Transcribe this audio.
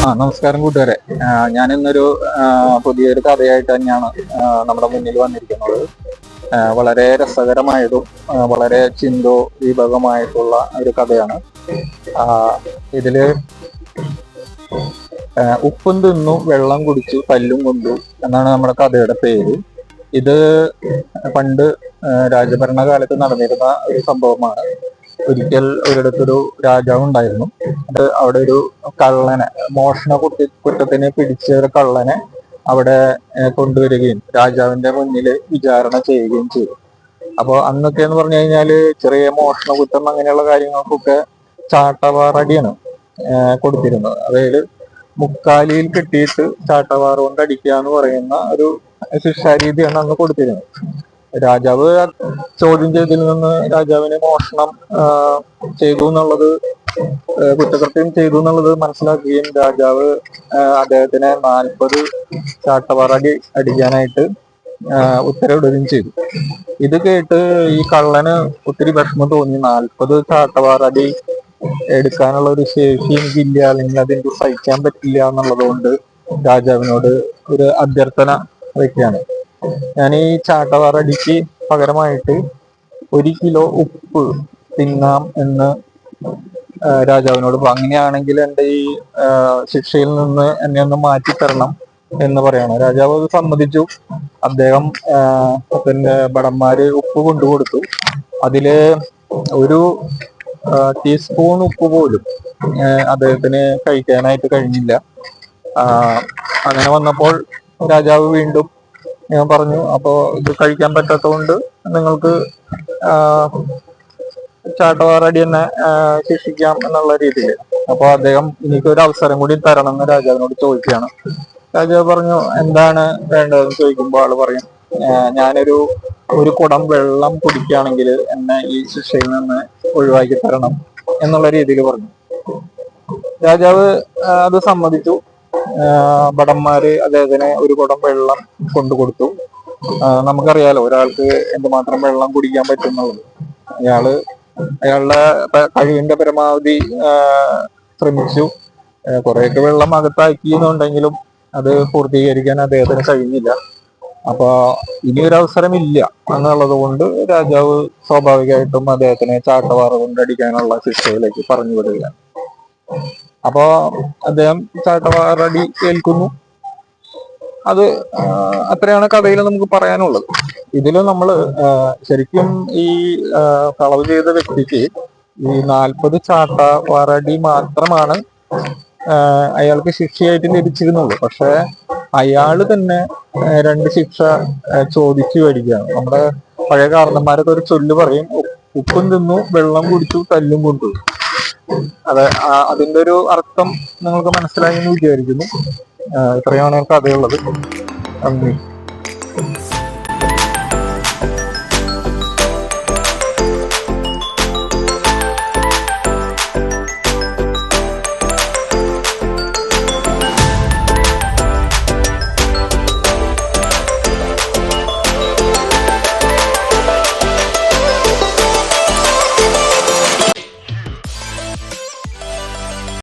നമസ്കാരം കൂട്ടുകാരെ. ഞാനിന്നൊരു പുതിയൊരു കഥയായിട്ട് തന്നെയാണ് നമ്മുടെ മുന്നിൽ വന്നിരിക്കുന്നത്. വളരെ രസകരമായതും വളരെ ചിന്തോദീപകമായിട്ടുള്ള ഒരു കഥയാണ്. ഇതില് ഉപ്പും തിന്നു വെള്ളം കുടിച്ചു തല്ലും കൊണ്ടു എന്നാണ് നമ്മുടെ കഥയുടെ പേര്. ഇത് പണ്ട് രാജഭരണകാലത്ത് നടന്നിരുന്ന ഒരു സംഭവമാണ്. ഒരിക്കൽ ഒരിടത്തൊരു രാജാവ് ഉണ്ടായിരുന്നു. അത് അവിടെ ഒരു കള്ളനെ, കുറ്റത്തിന് പിടിച്ച ഒരു കള്ളനെ അവിടെ കൊണ്ടുവരികയും രാജാവിന്റെ മുന്നിൽ വിചാരണ ചെയ്യുകയും ചെയ്തു. അപ്പോൾ അന്നൊക്കെ എന്ന് പറഞ്ഞു കഴിഞ്ഞാല് ചെറിയ മോഷണ കുറ്റം അങ്ങനെയുള്ള കാര്യങ്ങൾക്കൊക്കെ ചാട്ടവാറടിയാണ് കൊടുത്തിരുന്നത്. അതായത് മുക്കാലിയിൽ കെട്ടിയിട്ട് ചാട്ടവാറ കൊണ്ട് അടിക്കുക എന്ന് പറയുന്ന ഒരു ശിക്ഷാരീതിയാണ് അന്ന് കൊടുത്തിരുന്നത്. രാജാവ് ചോദ്യം ചെയ്തതിൽ നിന്ന് രാജാവിന് മോഷണം ചെയ്തു എന്നുള്ളത്, കുറ്റകൃത്യം ചെയ്തു എന്നുള്ളത് മനസ്സിലാക്കുകയും രാജാവ് അദ്ദേഹത്തിനെ 40 ചാട്ടവാറടി അടിക്കാനായിട്ട് ഉത്തരവിടുകയും ചെയ്തു. ഇത് കേട്ട് ഈ കള്ളന് ഒത്തിരി വിഷമം തോന്നി. 40 ചാട്ടവാറടി എടുക്കാനുള്ള ഒരു ശേഷി എനിക്കില്ല, അല്ലെങ്കിൽ അതെനിക്ക് സഹിക്കാൻ പറ്റില്ല എന്നുള്ളത് കൊണ്ട് രാജാവിനോട് ഒരു അഭ്യർത്ഥന വയ്ക്കുകയാണ്. ഞാൻ ഈ ചാട്ടവാറടിക്ക് പകരമായിട്ട് 1 കിലോ ഉപ്പ് തിന്നാം എന്ന് രാജാവിനോട് അങ്ങനെയാണെങ്കിൽ എൻ്റെ ഈ ശിക്ഷയിൽ നിന്ന് എന്നെ ഒന്ന് മാറ്റിത്തരണം എന്ന് പറയണം. രാജാവ് അത് സമ്മതിച്ചു. അദ്ദേഹം പിന്നെ ഭടന്മാര് ഉപ്പ് കൊണ്ടുകൊടുത്തു. അതില് ഒരു ടീസ്പൂൺ ഉപ്പ് പോലും അദ്ദേഹത്തിന് കഴിക്കാനായിട്ട് കഴിഞ്ഞില്ല. അങ്ങനെ വന്നപ്പോൾ രാജാവ് വീണ്ടും പറഞ്ഞു, അപ്പോ ഇത് കഴിക്കാൻ പറ്റാത്തതുകൊണ്ട് നിങ്ങൾക്ക് ചാട്ടവാറടി തന്നെ ശിക്ഷിക്കാം എന്നുള്ള രീതിയിൽ. അപ്പൊ അദ്ദേഹം എനിക്കൊരു അവസരം കൂടി തരണം എന്ന് രാജാവിനോട് ചോദിക്കുകയാണ്. രാജാവ് പറഞ്ഞു, എന്താണ് വേണ്ടതെന്ന് ചോദിക്കുമ്പോൾ ആള് പറയും, ഞാനൊരു കുടം വെള്ളം കുടിക്കുകയാണെങ്കിൽ എന്നെ ഈ ശിക്ഷയിൽ നിന്ന് ഒഴിവാക്കി തരണം എന്നുള്ള രീതിയിൽ പറഞ്ഞു. രാജാവ് അത് സമ്മതിച്ചു. ഭടന്മാര് അദ്ദേഹത്തിന് ഒരു കുടം വെള്ളം കൊണ്ടുകൊടുത്തു. നമുക്കറിയാലോ ഒരാൾക്ക് എന്തുമാത്രം വെള്ളം കുടിക്കാൻ പറ്റുന്നുള്ളത്. അയാളുടെ കഴിവിന്റെ പരമാവധി ശ്രമിച്ചു. കുറെയൊക്കെ വെള്ളം അകത്താക്കിയെന്നുണ്ടെങ്കിലും അത് പൂർത്തീകരിക്കാൻ അദ്ദേഹത്തിന് കഴിഞ്ഞില്ല. അപ്പൊ ഇനിയൊരു അവസരമില്ല എന്നുള്ളത് കൊണ്ട് രാജാവ് സ്വാഭാവികമായിട്ടും അദ്ദേഹത്തിനെ ചാട്ടവാറ കൊണ്ടടിക്കാനുള്ള ശിക്ഷയിലേക്ക് പറഞ്ഞു വിടുകയാണ്. അപ്പോ അദ്ദേഹം ചാട്ടവാറടി ഏൽക്കുന്നു. അത് അത്രയാണ് കഥയിൽ നമുക്ക് പറയാനുള്ളത്. ഇതിൽ നമ്മൾ ശരിക്കും ഈ കളവ് ചെയ്ത വ്യക്തിക്ക് ഈ 40 ചാട്ടവാറടി മാത്രമാണ് അയാൾക്ക് ശിക്ഷയായിട്ട് ലഭിച്ചിരുന്നുള്ളൂ. പക്ഷെ അയാള് തന്നെ 2 ശിക്ഷ ചോദിച്ചു വരികയാണ്. നമ്മുടെ പഴയ കാരണന്മാരൊക്കെ ഒരു ചൊല്ല് പറയും, ഉപ്പും തിന്നു വെള്ളം കുടിച്ചു തല്ലും കൊണ്ടു. അതെ, അതിന്റെ ഒരു അർത്ഥം നിങ്ങൾക്ക് മനസ്സിലായി എന്ന് വിചാരിക്കുന്നു. ഇത്രയാണ് കഥയുള്ളത്. നന്ദി.